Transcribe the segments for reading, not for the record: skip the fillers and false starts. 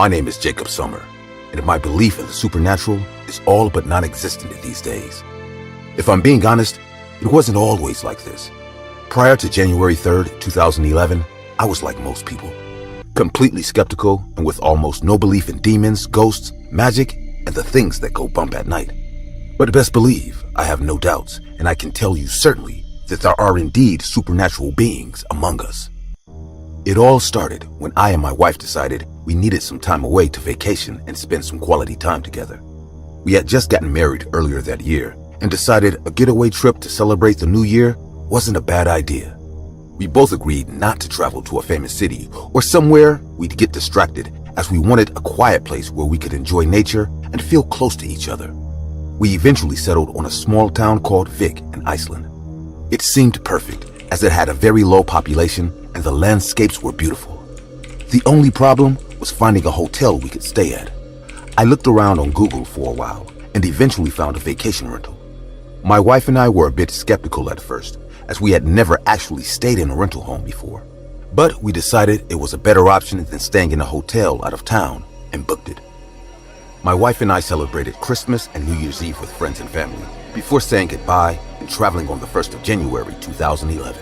My name is Jacob Summer, and my belief in the supernatural is all but non-existent these days. If I'm being honest, it wasn't always like this. Prior to January 3rd, 2011, I was like most people, completely skeptical and with almost no belief in demons, ghosts, magic, and the things that go bump at night. But best believe, I have no doubts, and I can tell you certainly that there are indeed supernatural beings among us. It all started when I and my wife decided we needed some time away to vacation and spend some quality time together. We had just gotten married earlier that year and decided a getaway trip to celebrate the new year wasn't a bad idea. We both agreed not to travel to a famous city or somewhere we'd get distracted, as we wanted a quiet place where we could enjoy nature and feel close to each other. We eventually settled on a small town called Vik in Iceland. It seemed perfect, as it had a very low population and the landscapes were beautiful. The only problem was finding a hotel we could stay at. I looked around on Google for a while and eventually found a vacation rental. My wife and I were a bit skeptical at first, as we had never actually stayed in a rental home before. But we decided it was a better option than staying in a hotel out of town and booked it. My wife and I celebrated Christmas and New Year's Eve with friends and family before saying goodbye and traveling on the 1st of January 2011.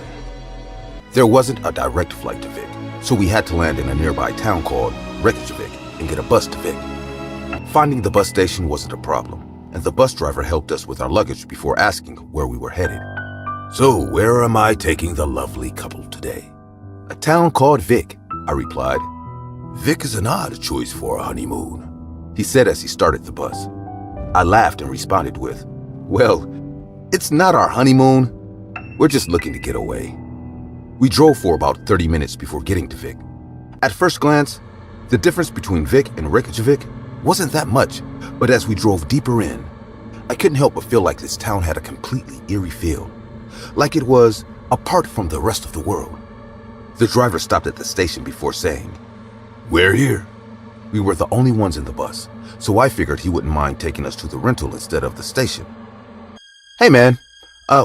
There wasn't a direct flight to Vik, so we had to land in a nearby town called Reykjavik and get a bus to Vik. Finding the bus station wasn't a problem, and the bus driver helped us with our luggage before asking where we were headed. "So where am I taking the lovely couple today?" "A town called Vik," I replied. "Vik is an odd choice for a honeymoon," he said as he started the bus. I laughed and responded with, "Well, it's not our honeymoon. We're just looking to get away." We drove for about 30 minutes before getting to Vik. At first glance, the difference between Vik and Reykjavik wasn't that much, but as we drove deeper in, I couldn't help but feel like this town had a completely eerie feel, like it was apart from the rest of the world. The driver stopped at the station before saying, "We're here." We were the only ones in the bus, so I figured he wouldn't mind taking us to the rental instead of the station. "Hey man,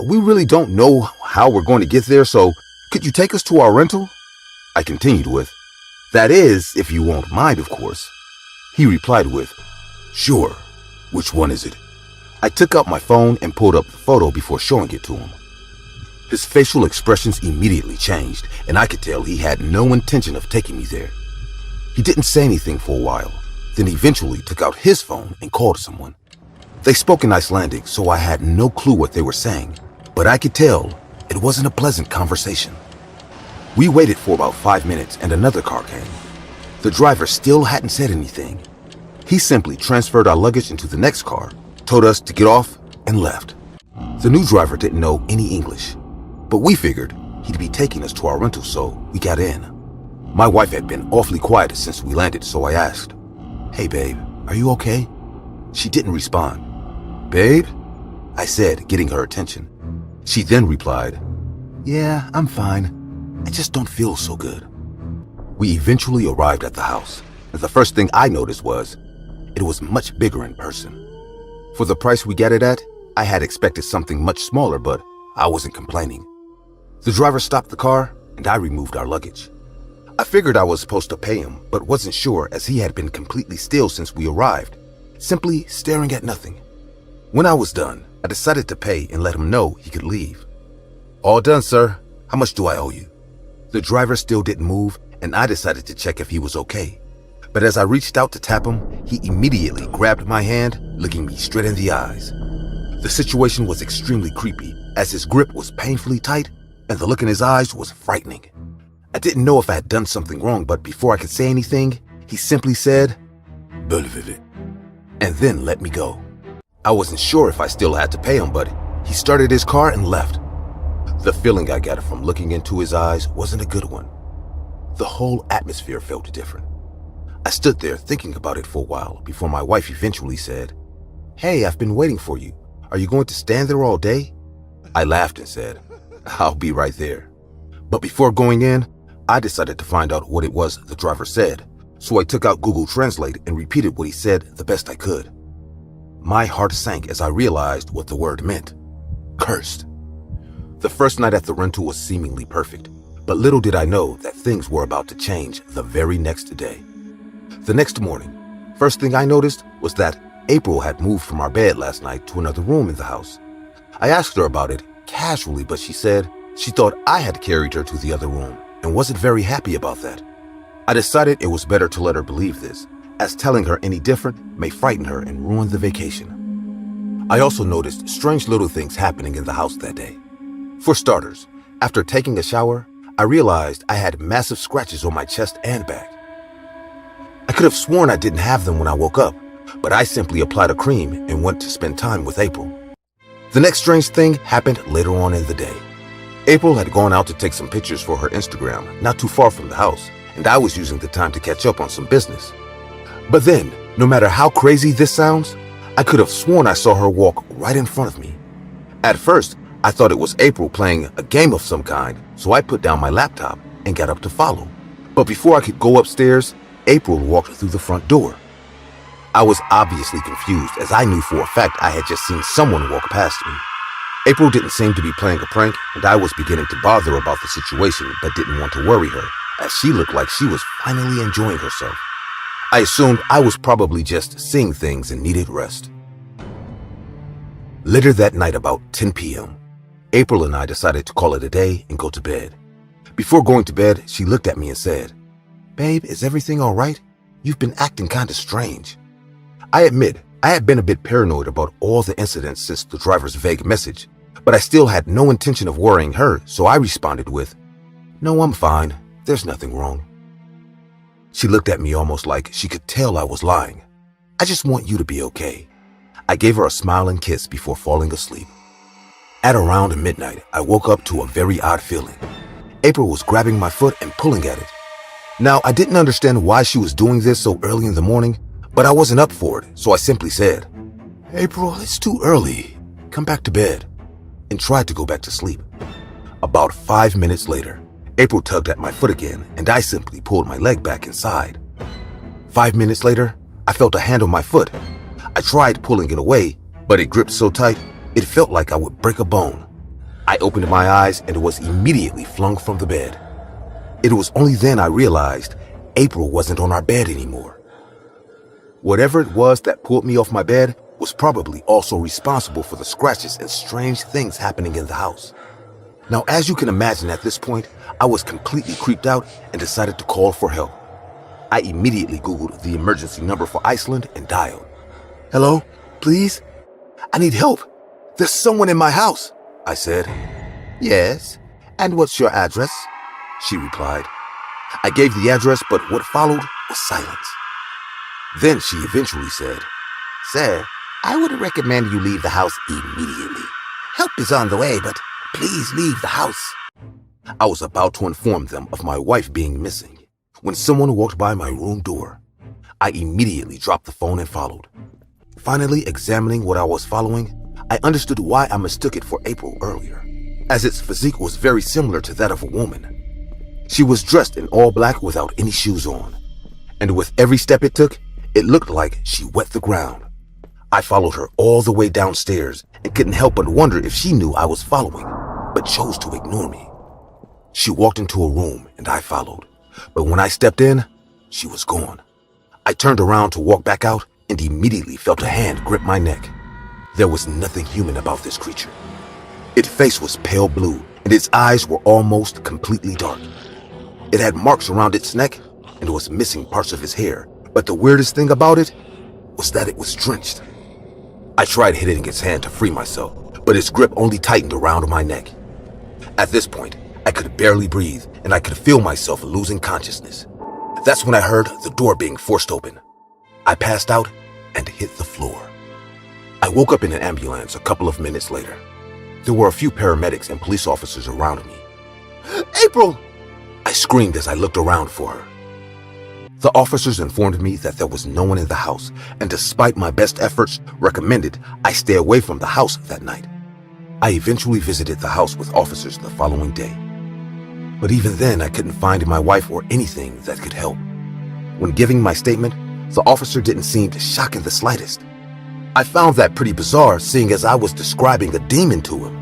we really don't know how we're going to get there, so could you take us to our rental?" I continued with, "That is, if you won't mind, of course." He replied with, "Sure. Which one is it?" I took out my phone and pulled up the photo before showing it to him. His facial expressions immediately changed, and I could tell he had no intention of taking me there. He didn't say anything for a while, then eventually took out his phone and called someone. They spoke in Icelandic, so I had no clue what they were saying, but I could tell it wasn't a pleasant conversation. We waited for about 5 minutes and another car came. The driver still hadn't said anything. He simply transferred our luggage into the next car, told us to get off, and left. The new driver didn't know any English, but we figured he'd be taking us to our rental, so we got in. My wife had been awfully quiet since we landed, so I asked, "Hey babe, are you okay?" She didn't respond. "Babe?" I said, getting her attention. She then replied, "Yeah, I'm fine. I just don't feel so good." We eventually arrived at the house, and the first thing I noticed was it was much bigger in person. For the price we got it at, I had expected something much smaller, but I wasn't complaining. The driver stopped the car, and I removed our luggage. I figured I was supposed to pay him, but wasn't sure as he had been completely still since we arrived, simply staring at nothing. When I was done, I decided to pay and let him know he could leave. "All done, sir. How much do I owe you?" The driver still didn't move, and I decided to check if he was okay. But as I reached out to tap him, he immediately grabbed my hand, looking me straight in the eyes. The situation was extremely creepy, as his grip was painfully tight, and the look in his eyes was frightening. I didn't know if I had done something wrong, but before I could say anything, he simply said, "Bölvivit," and then let me go. I wasn't sure if I still had to pay him, but he started his car and left. The feeling I got from looking into his eyes wasn't a good one. The whole atmosphere felt different. I stood there thinking about it for a while before my wife eventually said, "Hey, I've been waiting for you. Are you going to stand there all day?" I laughed and said, "I'll be right there." But before going in, I decided to find out what it was the driver said, so I took out Google Translate and repeated what he said the best I could. My heart sank as I realized what the word meant. Cursed. The first night at the rental was seemingly perfect, but little did I know that things were about to change the very next day. The next morning, first thing I noticed was that April had moved from our bed last night to another room in the house. I asked her about it casually, but she said she thought I had carried her to the other room and wasn't very happy about that. I decided it was better to let her believe this, as telling her any different may frighten her and ruin the vacation. I also noticed strange little things happening in the house that day. For starters, after taking a shower, I realized I had massive scratches on my chest and back. I could have sworn I didn't have them when I woke up, but I simply applied a cream and went to spend time with April. The next strange thing happened later on in the day. April had gone out to take some pictures for her Instagram not too far from the house, and I was using the time to catch up on some business. But then, no matter how crazy this sounds, I could have sworn I saw her walk right in front of me. At first, I thought it was April playing a game of some kind, so I put down my laptop and got up to follow. But before I could go upstairs, April walked through the front door. I was obviously confused, as I knew for a fact I had just seen someone walk past me. April didn't seem to be playing a prank, and I was beginning to bother about the situation but didn't want to worry her, as she looked like she was finally enjoying herself. I assumed I was probably just seeing things and needed rest. Later that night, about 10 p.m., April and I decided to call it a day and go to bed. Before going to bed, she looked at me and said, "Babe, is everything all right? You've been acting kind of strange." I admit, I had been a bit paranoid about all the incidents since the driver's vague message, but I still had no intention of worrying her, so I responded with, "No, I'm fine. There's nothing wrong." She looked at me almost like she could tell I was lying. "I just want you to be okay." I gave her a smile and kiss before falling asleep. At around midnight, I woke up to a very odd feeling. April was grabbing my foot and pulling at it. Now, I didn't understand why she was doing this so early in the morning, but I wasn't up for it, so I simply said, "April, it's too early. Come back to bed," and tried to go back to sleep. About 5 minutes later, April tugged at my foot again, and I simply pulled my leg back inside. 5 minutes later, I felt a hand on my foot. I tried pulling it away, but it gripped so tight, it felt like I would break a bone. I opened my eyes and was immediately flung from the bed. It was only then I realized April wasn't on our bed anymore. Whatever it was that pulled me off my bed was probably also responsible for the scratches and strange things happening in the house. Now, as you can imagine at this point, I was completely creeped out and decided to call for help. I immediately Googled the emergency number for Iceland and dialed. "Hello, please? I need help. There's someone in my house," I said. "Yes, and what's your address?" she replied. I gave the address, but what followed was silence. Then she eventually said, "Sir, I would recommend you leave the house immediately. Help is on the way, but please leave the house." I was about to inform them of my wife being missing when someone walked by my room door. I immediately dropped the phone and followed. Finally examining what I was following, I understood why I mistook it for April earlier, as its physique was very similar to that of a woman. She was dressed in all black without any shoes on, and with every step it took, it looked like she wet the ground. I followed her all the way downstairs and couldn't help but wonder if she knew I was following, but chose to ignore me. She walked into a room and I followed, but when I stepped in, she was gone. I turned around to walk back out and immediately felt a hand grip my neck. There was nothing human about this creature. Its face was pale blue and its eyes were almost completely dark. It had marks around its neck and was missing parts of its hair, but the weirdest thing about it was that it was drenched. I tried hitting its hand to free myself, but its grip only tightened around my neck. At this point, I could barely breathe and I could feel myself losing consciousness. That's when I heard the door being forced open. I passed out and hit the floor. I woke up in an ambulance a couple of minutes later. There were a few paramedics and police officers around me. "April!" I screamed as I looked around for her. The officers informed me that there was no one in the house, and despite my best efforts, recommended I stay away from the house that night. I eventually visited the house with officers the following day. But even then, I couldn't find my wife or anything that could help. When giving my statement, the officer didn't seem shocked in the slightest. I found that pretty bizarre, seeing as I was describing a demon to him.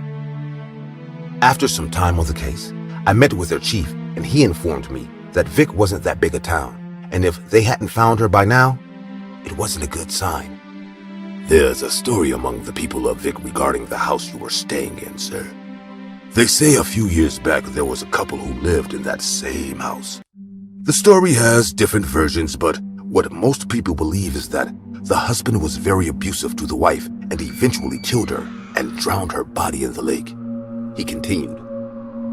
After some time on the case, I met with their chief, and he informed me that Vic wasn't that big a town, and if they hadn't found her by now, it wasn't a good sign. There's a story among the people of Vic regarding the house you were staying in, sir. They say a few years back there was a couple who lived in that same house. The story has different versions, but what most people believe is that the husband was very abusive to the wife and eventually killed her and drowned her body in the lake. He continued.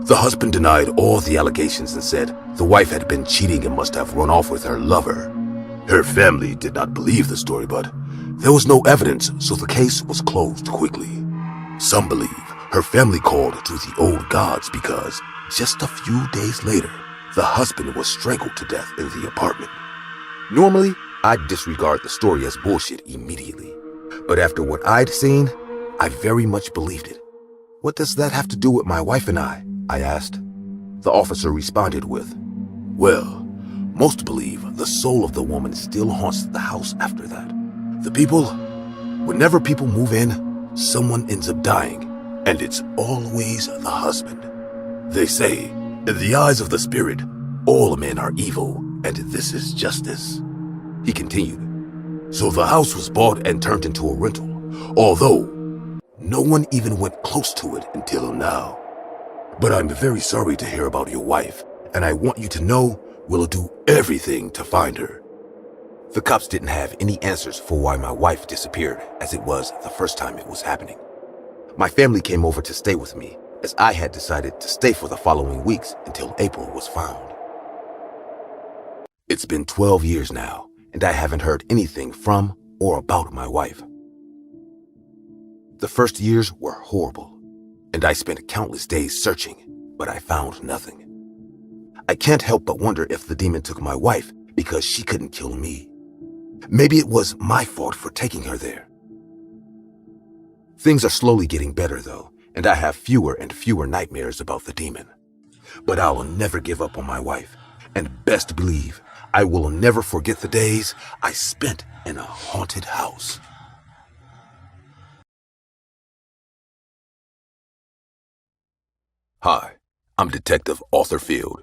The husband denied all the allegations and said the wife had been cheating and must have run off with her lover. Her family did not believe the story, but there was no evidence, so the case was closed quickly. Some believe her family called to the old gods because just a few days later, the husband was strangled to death in the apartment. Normally, I'd disregard the story as bullshit immediately, but after what I'd seen, I very much believed it. What does that have to do with my wife and I asked. The officer responded with, well, most believe the soul of the woman still haunts the house after that. Whenever people move in, someone ends up dying, and it's always the husband. They say, in the eyes of the spirit, all men are evil, and this is justice. He continued, so the house was bought and turned into a rental, although no one even went close to it until now. But I'm very sorry to hear about your wife, and I want you to know we'll do everything to find her. The cops didn't have any answers for why my wife disappeared, as it was the first time it was happening. My family came over to stay with me, as I had decided to stay for the following weeks until April was found. It's been 12 years now, and I haven't heard anything from or about my wife. The first years were horrible, and I spent countless days searching, but I found nothing. I can't help but wonder if the demon took my wife because she couldn't kill me. Maybe it was my fault for taking her there. Things are slowly getting better though, and I have fewer and fewer nightmares about the demon. But I will never give up on my wife, and best believe I will never forget the days I spent in a haunted house. Hi, I'm Detective Arthur Field,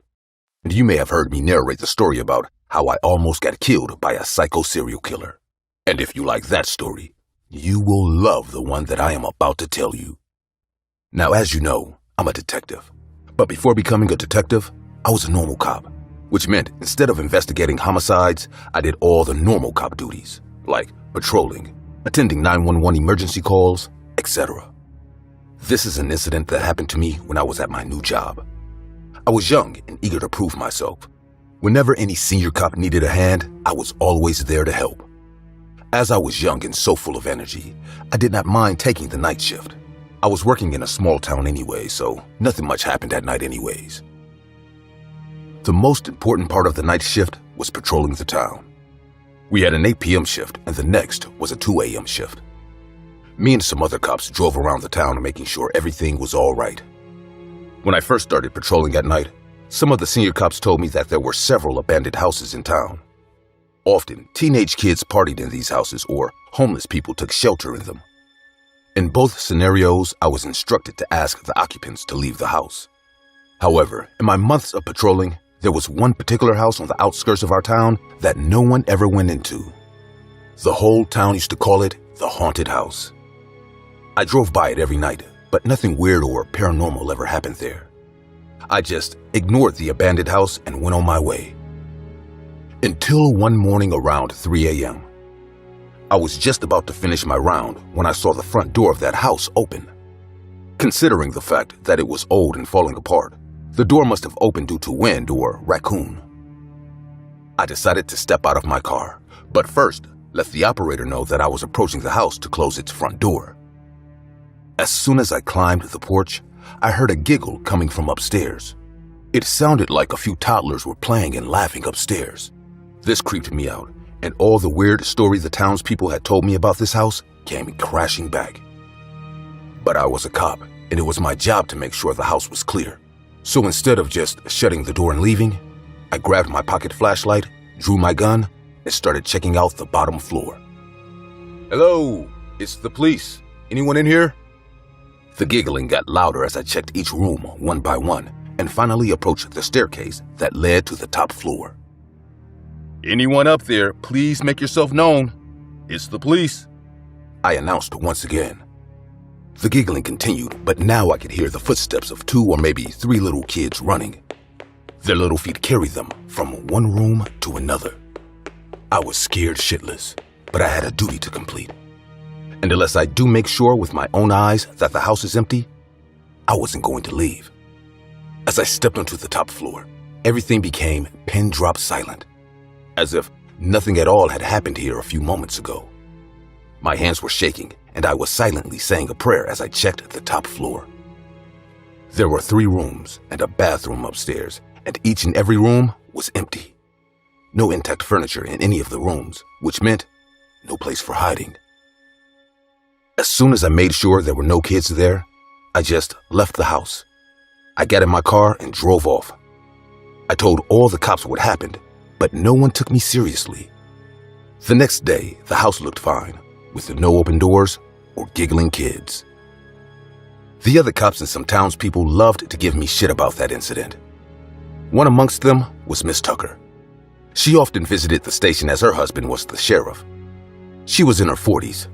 and you may have heard me narrate the story about how I almost got killed by a psycho serial killer. And if you like that story, you will love the one that I am about to tell you. Now, as you know, I'm a detective. But before becoming a detective, I was a normal cop, which meant instead of investigating homicides, I did all the normal cop duties, like patrolling, attending 911 emergency calls, etc. This is an incident that happened to me when I was at my new job. I was young and eager to prove myself. Whenever any senior cop needed a hand, I was always there to help. As I was young and so full of energy, I did not mind taking the night shift. I was working in a small town anyway, so nothing much happened at night anyways. The most important part of the night shift was patrolling the town. We had an 8 p.m. shift and the next was a 2 a.m. shift. Me and some other cops drove around the town making sure everything was all right. When I first started patrolling at night, some of the senior cops told me that there were several abandoned houses in town. Often, teenage kids partied in these houses or homeless people took shelter in them. In both scenarios, I was instructed to ask the occupants to leave the house. However, in my months of patrolling, there was one particular house on the outskirts of our town that no one ever went into. The whole town used to call it the haunted house. I drove by it every night, but nothing weird or paranormal ever happened there. I just ignored the abandoned house and went on my way. Until one morning around 3 a.m. I was just about to finish my round when I saw the front door of that house open. Considering the fact that it was old and falling apart, the door must have opened due to wind or raccoon. I decided to step out of my car, but first let the operator know that I was approaching the house to close its front door. As soon as I climbed the porch, I heard a giggle coming from upstairs. It sounded like a few toddlers were playing and laughing upstairs. This creeped me out, and all the weird story the townspeople had told me about this house came crashing back. But I was a cop, and it was my job to make sure the house was clear. So instead of just shutting the door and leaving, I grabbed my pocket flashlight, drew my gun, and started checking out the bottom floor. Hello, it's the police. Anyone in here? The giggling got louder as I checked each room one by one and finally approached the staircase that led to the top floor. Anyone up there, please make yourself known. It's the police, I announced once again. The giggling continued, but now I could hear the footsteps of 2 or maybe 3 little kids running. Their little feet carried them from one room to another. I was scared shitless, but I had a duty to complete. And unless I do make sure with my own eyes that the house is empty, I wasn't going to leave. As I stepped onto the top floor, everything became pin-drop silent, as if nothing at all had happened here a few moments ago. My hands were shaking, and I was silently saying a prayer as I checked the top floor. There were 3 rooms and a bathroom upstairs, and each and every room was empty. No intact furniture in any of the rooms, which meant no place for hiding. As soon as I made sure there were no kids there, I just left the house. I got in my car and drove off. I told all the cops what happened, but no one took me seriously. The next day, the house looked fine, with no open doors or giggling kids. The other cops and some townspeople loved to give me shit about that incident. One amongst them was Miss Tucker. She often visited the station as her husband was the sheriff. She was in her 40s,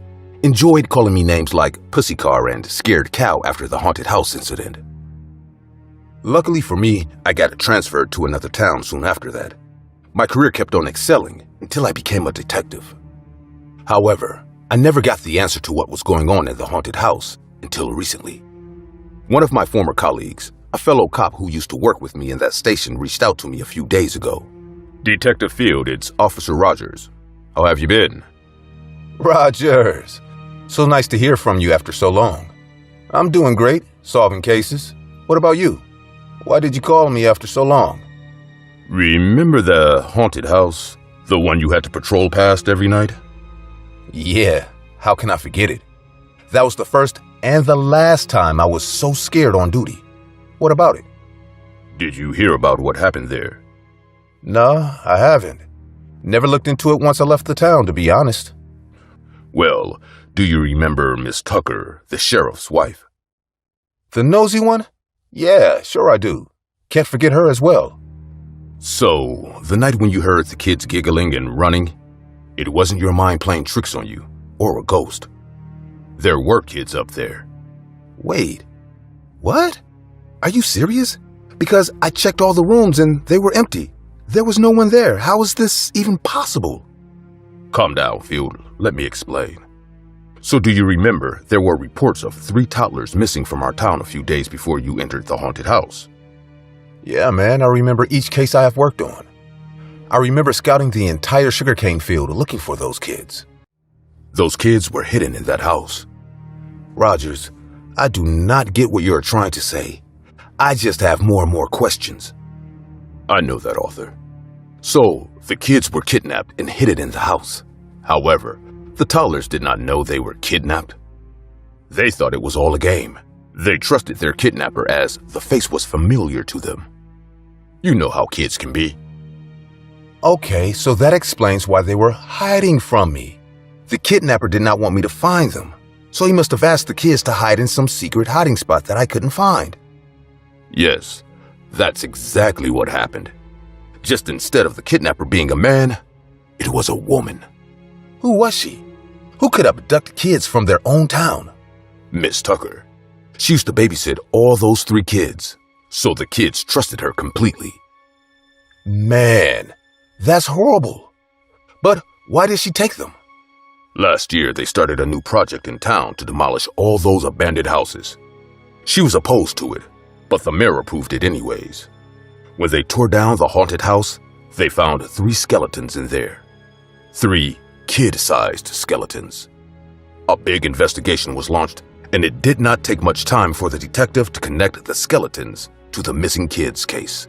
enjoyed calling me names like Pussy Car and Scared Cow after the haunted house incident. Luckily for me, I got transferred to another town soon after that. My career kept on excelling until I became a detective. However, I never got the answer to what was going on in the haunted house until recently. One of my former colleagues, a fellow cop who used to work with me in that station, reached out to me a few days ago. Detective Field, it's Officer Rogers. How have you been? Rogers, so nice to hear from you after so long. I'm doing great, solving cases. What about you? Why did you call me after so long? Remember the haunted house? The one you had to patrol past every night? Yeah, how can I forget it? That was the first and the last time I was so scared on duty. What about it? Did you hear about what happened there? No, I haven't. Never looked into it once I left the town, to be honest. Well, do you remember Miss Tucker, the sheriff's wife? The nosy one? Yeah, sure I do. Can't forget her as well. So, the night when you heard the kids giggling and running, it wasn't your mind playing tricks on you, or a ghost. There were kids up there. Wait, what? Are you serious? Because I checked all the rooms and they were empty. There was no one there. How is this even possible? Calm down, Field. Let me explain. So do you remember there were reports of 3 toddlers missing from our town a few days before you entered the haunted house? Yeah, man, I remember each case I have worked on. I remember scouting the entire sugarcane field looking for those kids. Those kids were hidden in that house. Rogers, I do not get what you're trying to say. I just have more and more questions. I know that, Arthur. So, the kids were kidnapped and hidden in the house. However, the toddlers did not know they were kidnapped. They thought it was all a game. They trusted their kidnapper as the face was familiar to them. You know how kids can be. Okay, so that explains why they were hiding from me. The kidnapper did not want me to find them, so he must have asked the kids to hide in some secret hiding spot that I couldn't find. Yes, that's exactly what happened. Just instead of the kidnapper being a man, it was a woman. Who was she? Who could abduct kids from their own town? Miss Tucker. She used to babysit all those 3 kids, so the kids trusted her completely. Man, that's horrible. But why did she take them? Last year, they started a new project in town to demolish all those abandoned houses. She was opposed to it, but the mayor approved it anyways. When they tore down the haunted house, they found 3 skeletons in there. 3 kid-sized skeletons. A big investigation was launched, and it did not take much time for the detective to connect the skeletons to the missing kids case.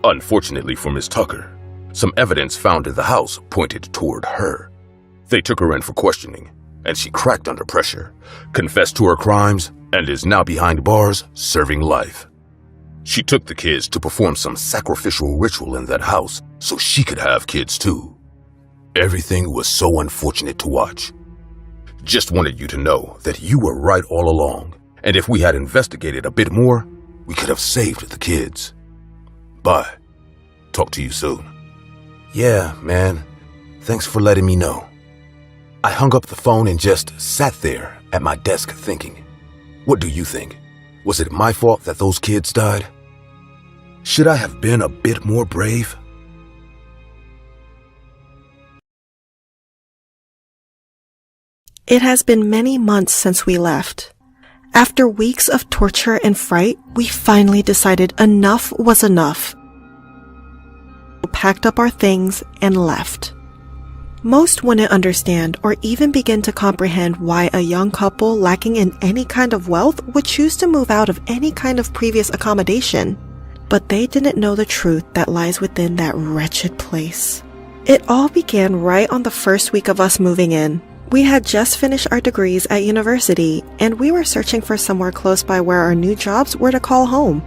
Unfortunately for Miss Tucker, some evidence found in the house pointed toward her. They took her in for questioning, and she cracked under pressure, confessed to her crimes, and is now behind bars serving life. She took the kids to perform some sacrificial ritual in that house so she could have kids too. Everything was so unfortunate to watch. Just wanted you to know that you were right all along, and if we had investigated a bit more, we could have saved the kids. Bye. Talk to you soon. Yeah, man. Thanks for letting me know. I hung up the phone and just sat there at my desk thinking. What do you think? Was it my fault that those kids died? Should I have been a bit more brave? It has been many months since we left. After weeks of torture and fright, we finally decided enough was enough. We packed up our things and left. Most wouldn't understand or even begin to comprehend why a young couple lacking in any kind of wealth would choose to move out of any kind of previous accommodation. But they didn't know the truth that lies within that wretched place. It all began right on the first week of us moving in. We had just finished our degrees at university, and we were searching for somewhere close by where our new jobs were to call home.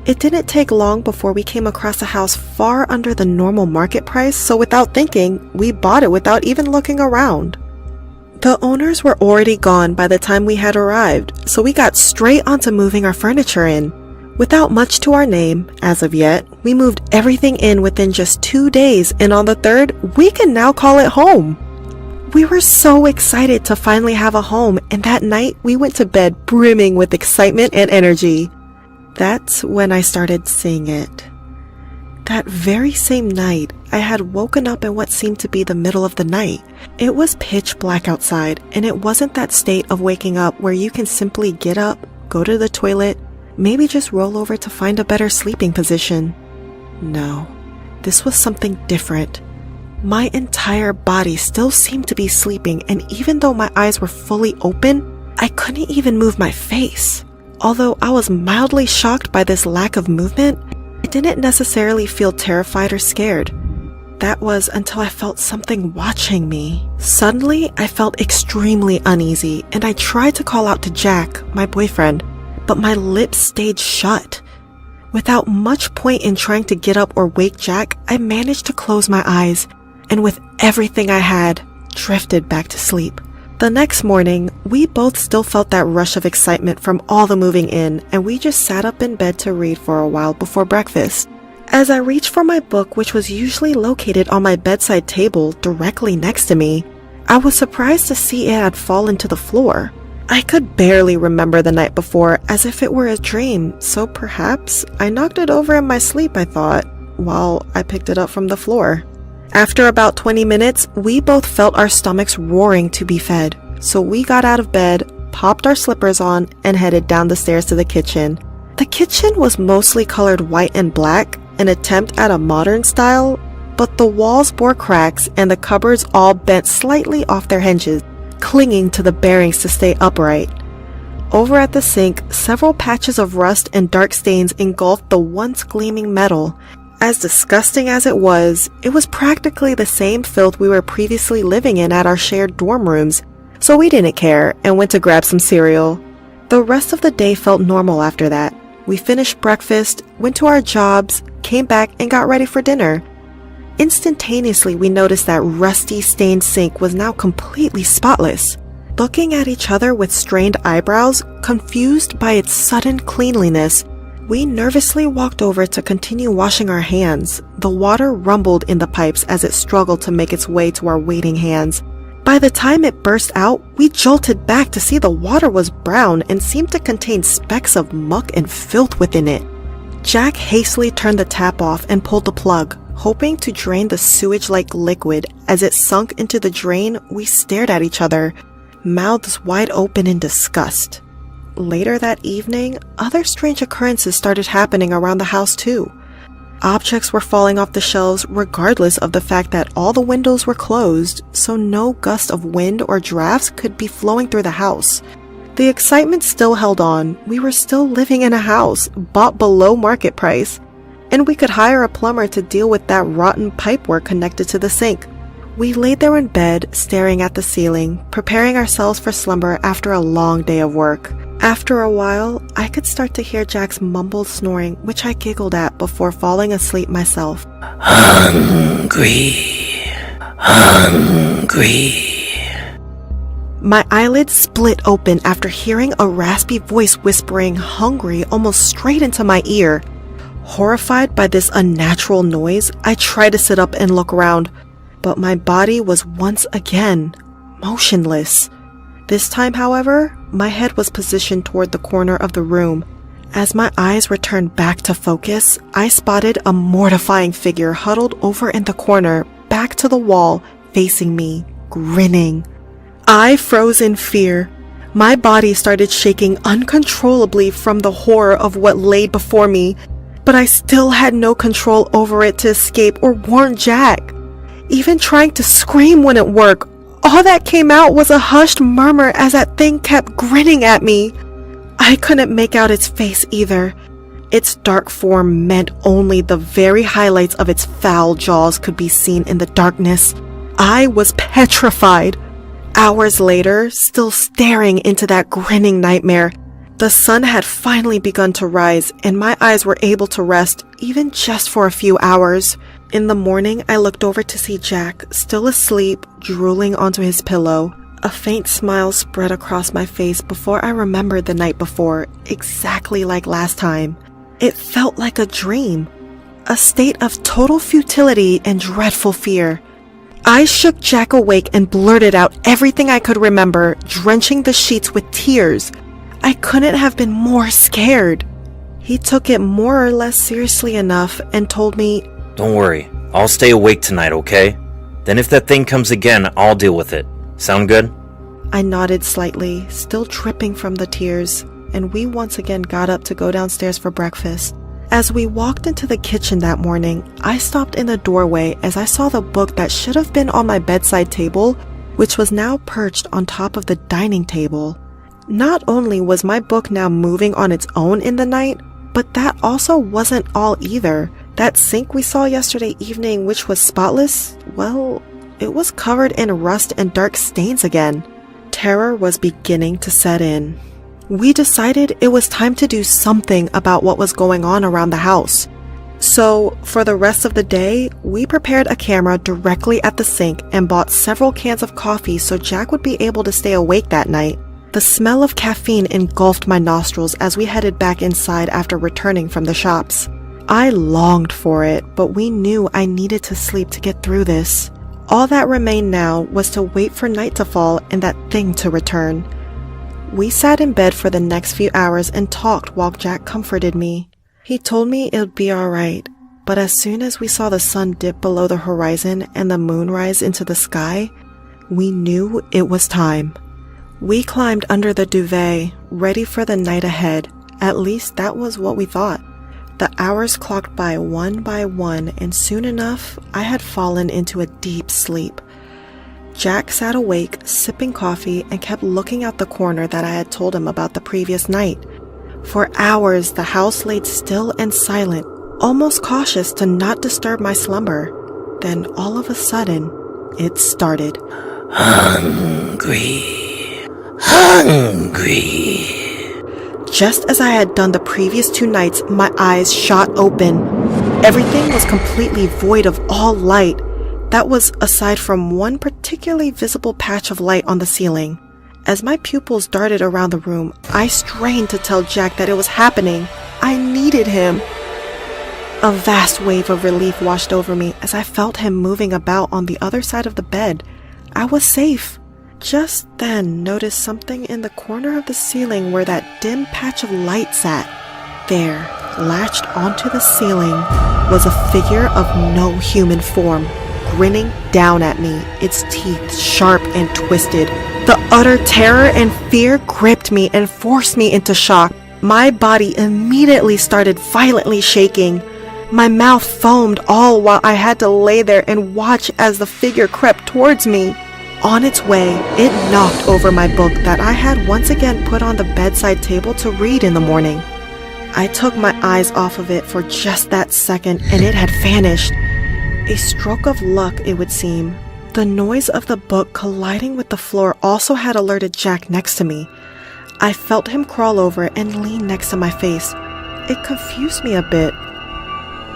It didn't take long before we came across a house far under the normal market price, so without thinking, we bought it without even looking around. The owners were already gone by the time we had arrived, so we got straight onto moving our furniture in. Without much to our name, as of yet, we moved everything in within just 2 days, and on the third, we can now call it home. We were so excited to finally have a home, and that night we went to bed brimming with excitement and energy. That's when I started seeing it. That very same night, I had woken up in what seemed to be the middle of the night. It was pitch black outside, and it wasn't that state of waking up where you can simply get up, go to the toilet, maybe just roll over to find a better sleeping position. No, this was something different. My entire body still seemed to be sleeping, and even though my eyes were fully open, I couldn't even move my face. Although I was mildly shocked by this lack of movement, I didn't necessarily feel terrified or scared. That was until I felt something watching me. Suddenly, I felt extremely uneasy, and I tried to call out to Jack, my boyfriend, but my lips stayed shut. Without much point in trying to get up or wake Jack, I managed to close my eyes, and with everything I had, drifted back to sleep. The next morning, we both still felt that rush of excitement from all the moving in, and we just sat up in bed to read for a while before breakfast. As I reached for my book, which was usually located on my bedside table directly next to me, I was surprised to see it had fallen to the floor. I could barely remember the night before, as if it were a dream, so perhaps I knocked it over in my sleep, I thought, while I picked it up from the floor. After about 20 minutes, we both felt our stomachs roaring to be fed, so we got out of bed, popped our slippers on, and headed down the stairs to the kitchen. The kitchen was mostly colored white and black, an attempt at a modern style, but the walls bore cracks and the cupboards all bent slightly off their hinges, clinging to the bearings to stay upright. Over at the sink, several patches of rust and dark stains engulfed the once gleaming metal. As disgusting as it was practically the same filth we were previously living in at our shared dorm rooms, so we didn't care and went to grab some cereal. The rest of the day felt normal after that. We finished breakfast, went to our jobs, came back and got ready for dinner. Instantaneously, we noticed that rusty, stained sink was now completely spotless. Looking at each other with strained eyebrows, confused by its sudden cleanliness, we nervously walked over to continue washing our hands. The water rumbled in the pipes as it struggled to make its way to our waiting hands. By the time it burst out, we jolted back to see the water was brown and seemed to contain specks of muck and filth within it. Jack hastily turned the tap off and pulled the plug, hoping to drain the sewage-like liquid. As it sunk into the drain, we stared at each other, mouths wide open in disgust. Later that evening, other strange occurrences started happening around the house too. Objects were falling off the shelves regardless of the fact that all the windows were closed, so no gust of wind or drafts could be flowing through the house. The excitement still held on. We were still living in a house, bought below market price, and we could hire a plumber to deal with that rotten pipework connected to the sink. We laid there in bed, staring at the ceiling, preparing ourselves for slumber after a long day of work. After a while, I could start to hear Jack's mumbled snoring, which I giggled at before falling asleep myself. Hungry. My eyelids split open after hearing a raspy voice whispering hungry almost straight into my ear. Horrified by this unnatural noise, I tried to sit up and look around, but my body was once again motionless. This time, however, my head was positioned toward the corner of the room. As my eyes returned back to focus, I spotted a mortifying figure huddled over in the corner, back to the wall, facing me, grinning. I froze in fear. My body started shaking uncontrollably from the horror of what lay before me, but I still had no control over it to escape or warn Jack. Even trying to scream wouldn't work. All that came out was a hushed murmur as that thing kept grinning at me. I couldn't make out its face either. Its dark form meant only the very highlights of its foul jaws could be seen in the darkness. I was petrified. Hours later, still staring into that grinning nightmare, the sun had finally begun to rise and my eyes were able to rest, even just for a few hours. In the morning, I looked over to see Jack, still asleep, drooling onto his pillow. A faint smile spread across my face before I remembered the night before, exactly like last time. It felt like a dream, a state of total futility and dreadful fear. I shook Jack awake and blurted out everything I could remember, drenching the sheets with tears. I couldn't have been more scared. He took it more or less seriously enough and told me, "Don't worry, I'll stay awake tonight, okay? Then if that thing comes again, I'll deal with it. Sound good?" I nodded slightly, still dripping from the tears, and we once again got up to go downstairs for breakfast. As we walked into the kitchen that morning, I stopped in the doorway as I saw the book that should have been on my bedside table, which was now perched on top of the dining table. Not only was my book now moving on its own in the night, but that also wasn't all either. That sink we saw yesterday evening, which was spotless, well, it was covered in rust and dark stains again. Terror was beginning to set in. We decided it was time to do something about what was going on around the house. So, for the rest of the day, we prepared a camera directly at the sink and bought several cans of coffee so Jack would be able to stay awake that night. The smell of caffeine engulfed my nostrils as we headed back inside after returning from the shops. I longed for it, but we knew I needed to sleep to get through this. All that remained now was to wait for night to fall and that thing to return. We sat in bed for the next few hours and talked while Jack comforted me. He told me it would be alright, but as soon as we saw the sun dip below the horizon and the moon rise into the sky, we knew it was time. We climbed under the duvet, ready for the night ahead. At least that was what we thought. The hours clocked by one, and soon enough, I had fallen into a deep sleep. Jack sat awake, sipping coffee, and kept looking out the corner that I had told him about the previous night. For hours, the house laid still and silent, almost cautious to not disturb my slumber. Then, all of a sudden, it started. Hungry. Just as I had done the previous 2 nights, my eyes shot open. Everything was completely void of all light. That was aside from one particularly visible patch of light on the ceiling. As my pupils darted around the room, I strained to tell Jack that it was happening. I needed him. A vast wave of relief washed over me as I felt him moving about on the other side of the bed. I was safe. Just then noticed something in the corner of the ceiling where that dim patch of light sat. There, latched onto the ceiling, was a figure of no human form, grinning down at me, its teeth sharp and twisted. The utter terror and fear gripped me and forced me into shock. My body immediately started violently shaking. My mouth foamed all while I had to lay there and watch as the figure crept towards me. On its way, it knocked over my book that I had once again put on the bedside table to read in the morning. I took my eyes off of it for just that second and it had vanished. A stroke of luck, it would seem. The noise of the book colliding with the floor also had alerted Jack next to me. I felt him crawl over and lean next to my face. It confused me a bit,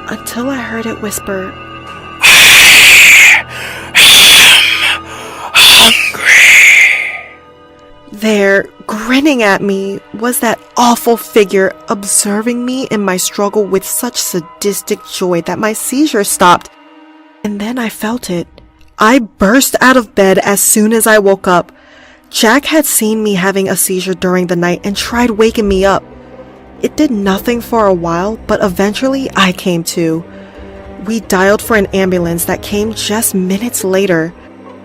until I heard it whisper, "Hungry." There, grinning at me was that awful figure observing me in my struggle with such sadistic joy that my seizure stopped. And then I felt it. I burst out of bed as soon as I woke up. Jack had seen me having a seizure during the night and tried waking me up. It did nothing for a while, but eventually I came to. We dialed for an ambulance that came just minutes later.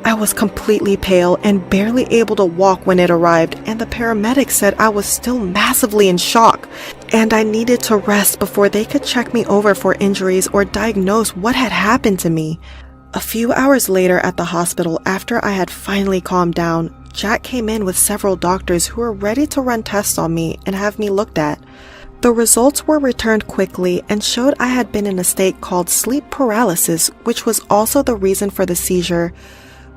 I was completely pale and barely able to walk when it arrived, and the paramedics said I was still massively in shock, and I needed to rest before they could check me over for injuries or diagnose what had happened to me. A few hours later at the hospital, after I had finally calmed down, Jack came in with several doctors who were ready to run tests on me and have me looked at. The results were returned quickly and showed I had been in a state called sleep paralysis, which was also the reason for the seizure,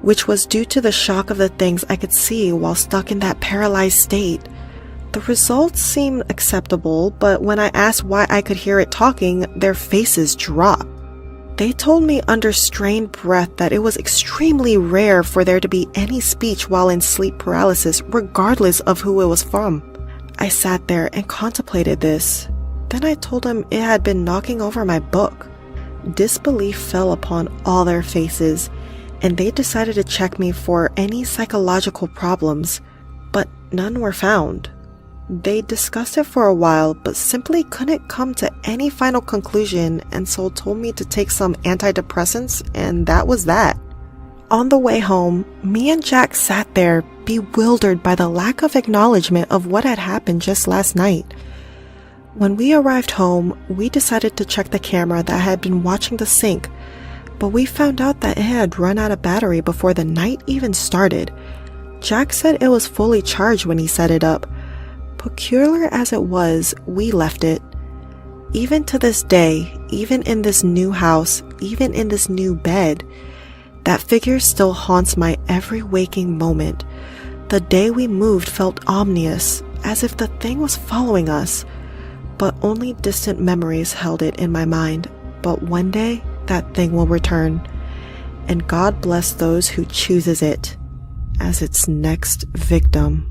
which was due to the shock of the things I could see while stuck in that paralyzed state. The results seemed acceptable, but when I asked why I could hear it talking, their faces dropped. They told me under strained breath that it was extremely rare for there to be any speech while in sleep paralysis, regardless of who it was from. I sat there and contemplated this. Then I told them it had been knocking over my book. Disbelief fell upon all their faces, and they decided to check me for any psychological problems, but none were found. They discussed it for a while, but simply couldn't come to any final conclusion, and so told me to take some antidepressants, and that was that. On the way home, me and Jack sat there, bewildered by the lack of acknowledgement of what had happened just last night. When we arrived home, we decided to check the camera that had been watching the sink, but we found out that it had run out of battery before the night even started. Jack said it was fully charged when he set it up. Peculiar as it was, we left it. Even to this day, even in this new house, even in this new bed, that figure still haunts my every waking moment. The day we moved felt ominous, as if the thing was following us, but only distant memories held it in my mind. But one day, that thing will return, and God bless those who chooses it as its next victim.